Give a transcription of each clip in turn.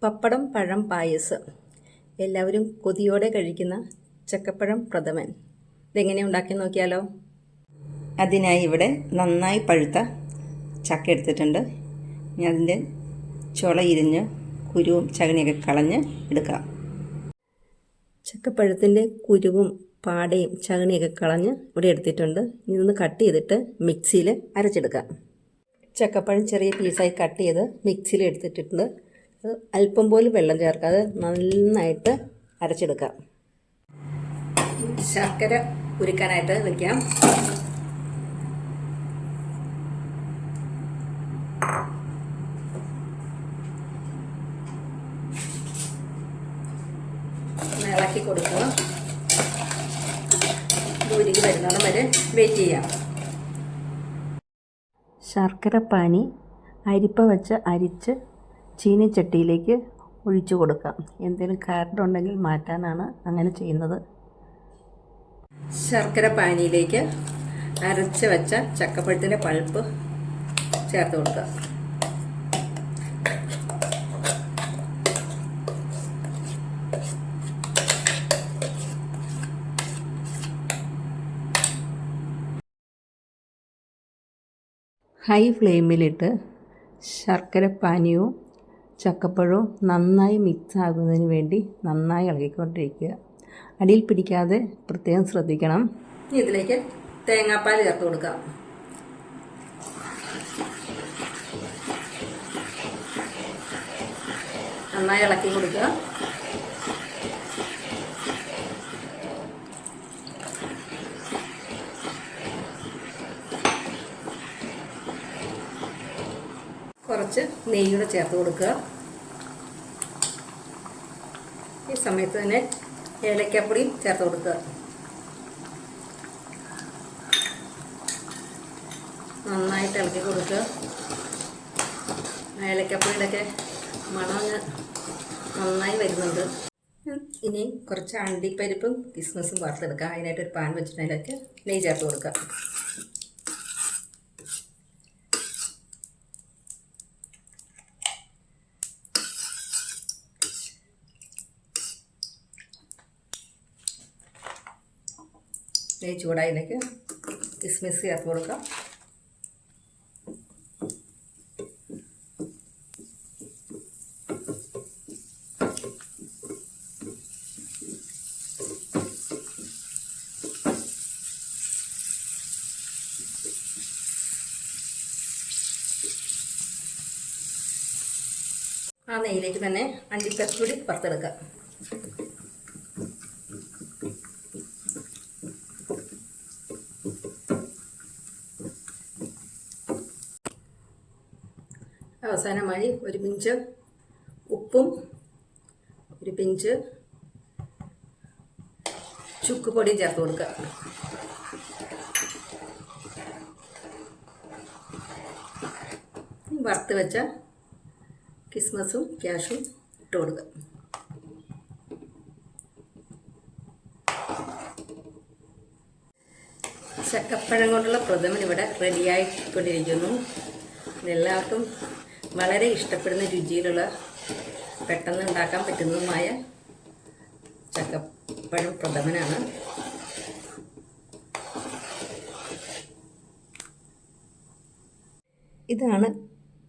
പപ്പടം പഴം പായസം എല്ലാവരും കൊതിയോടെ കഴിക്കുന്ന ചക്കപ്പഴം പ്രഥമൻ. ഇതെങ്ങനെ ഉണ്ടാക്കി നോക്കിയാലോ? അതിനായി ഇവിടെ നന്നായി പഴുത്ത ചക്ക എടുത്തിട്ടുണ്ട്. ഇനി അതിൻ്റെ ചുള ഇരിഞ്ഞ് കുരുവും ചകിണിയൊക്കെ കളഞ്ഞ് എടുക്കാം. ചക്കപ്പഴത്തിൻ്റെ കുരുവും പാടയും ചകിണിയൊക്കെ കളഞ്ഞ് ഇവിടെ എടുത്തിട്ടുണ്ട്. ഇതൊന്ന് കട്ട് ചെയ്തിട്ട് മിക്സിയിൽ അരച്ചെടുക്കാം. ചക്കപ്പഴം ചെറിയ പീസായി കട്ട് ചെയ്ത് മിക്സിയിൽ എടുത്തിട്ടുണ്ട്. അല്പം പോലും വെള്ളം ചേർക്കാതെ നന്നായിട്ട് അരച്ചെടുക്കാം. ശർക്കര ഉരുക്കാനായിട്ട് വയ്ക്കാം. ഇളക്കി കൊടുക്കുക. ഉരുകി വരുന്നോളം വരെ വെയിറ്റ് ചെയ്യാം. ശർക്കര പാനി അരിപ്പ വെച്ച് അരിച്ച് ചീനിച്ചട്ടിയിലേക്ക് ഒഴിച്ചു കൊടുക്കാം. എന്തെങ്കിലും കരടുണ്ടെങ്കിൽ മാറ്റാനാണ് അങ്ങനെ ചെയ്യുന്നത്. ശർക്കര പാനിയിലേക്ക് അരച്ച് വെച്ച ചക്കപ്പഴത്തിൻ്റെ പൾപ്പ് ചേർത്ത് കൊടുക്കുക. ഹൈ ഫ്ലെയിമിലിട്ട് ശർക്കര പാനിയും ചക്കപ്പഴവും നന്നായി മിക്സ് ആകുന്നതിന് വേണ്ടി നന്നായി ഇളകിക്കൊണ്ടിരിക്കുക. അടിയിൽ പിടിക്കാതെ പ്രത്യേകം ശ്രദ്ധിക്കണം. ഇതിലേക്ക് തേങ്ങാപ്പാൽ ചേർത്ത് കൊടുക്കാം. നന്നായി ഇളക്കി കൊടുക്കുക. കുറച്ച് നെയ്യൂടെ ചേർത്ത് കൊടുക്കുക. ഈ സമയത്ത് തന്നെ ഏലക്കാപ്പൊടി ചേർത്ത് കൊടുക്കുക. നന്നായിട്ട് ഇളക്കി കൊടുക്കുക. ഏലക്കാപ്പൊടിയുടെയൊക്കെ മണം നന്നായി വരുന്നുണ്ട്. ഇനി കുറച്ച് അണ്ടിപ്പരിപ്പും കിസ്മിസും വറുത്തെടുക്കുക. അതിനായിട്ടൊരു പാൻ വെച്ചിട്ട് അതിലേക്ക് നെയ്യ് ചേർത്ത് കൊടുക്കുക. നെയ്യ് ചൂടായതിലേക്ക് കിസ്മിസ് ചേർത്ത് കൊടുക്കാം. ആ നെയ്യിലേക്ക് തന്നെ അണ്ടിപ്പരിപ്പ് കൂടി വറുത്തെടുക്കാം. അവസാനമായി ഒരു പിഞ്ച് ഉപ്പും ഒരു പിഞ്ച് ചുക്ക് പൊടിയും ചേർത്ത് കൊടുക്കുക. വറുത്ത് വെച്ച കിസ്മസും ക്യാഷും ഇട്ട് കൊടുക്കുക. ചക്കപ്പഴം കൊണ്ടുള്ള പ്രഥമൻ ഇവിടെ റെഡിയായിക്കൊണ്ടിരിക്കുന്നു. എല്ലാവർക്കും വളരെ ഇഷ്ടപ്പെടുന്ന രുചിയിലുള്ള പെട്ടെന്ന് ഉണ്ടാക്കാൻ പറ്റുന്നതുമായ ചക്കപ്പഴം പ്രഥമനാണ്. ഇതാണ്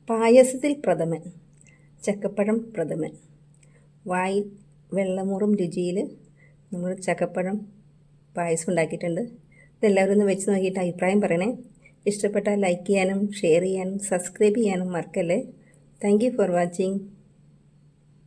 പായസത്തിൽ പ്രഥമൻ, ചക്കപ്പഴം പ്രഥമൻ. വായിൽ വെള്ളമൂറും രുചിയിൽ നമ്മൾ ചക്കപ്പഴം പായസം ഉണ്ടാക്കിയിട്ടുണ്ട്. ഇതെല്ലാവരും ഒന്ന് വെച്ച് നോക്കിയിട്ട് അഭിപ്രായം പറയണേ. ഇഷ്ടപ്പെട്ടാൽ ലൈക്ക് ചെയ്യാനും ഷെയർ ചെയ്യാനും സബ്സ്ക്രൈബ് ചെയ്യാനും മറക്കല്ലേ. Thank you for watching.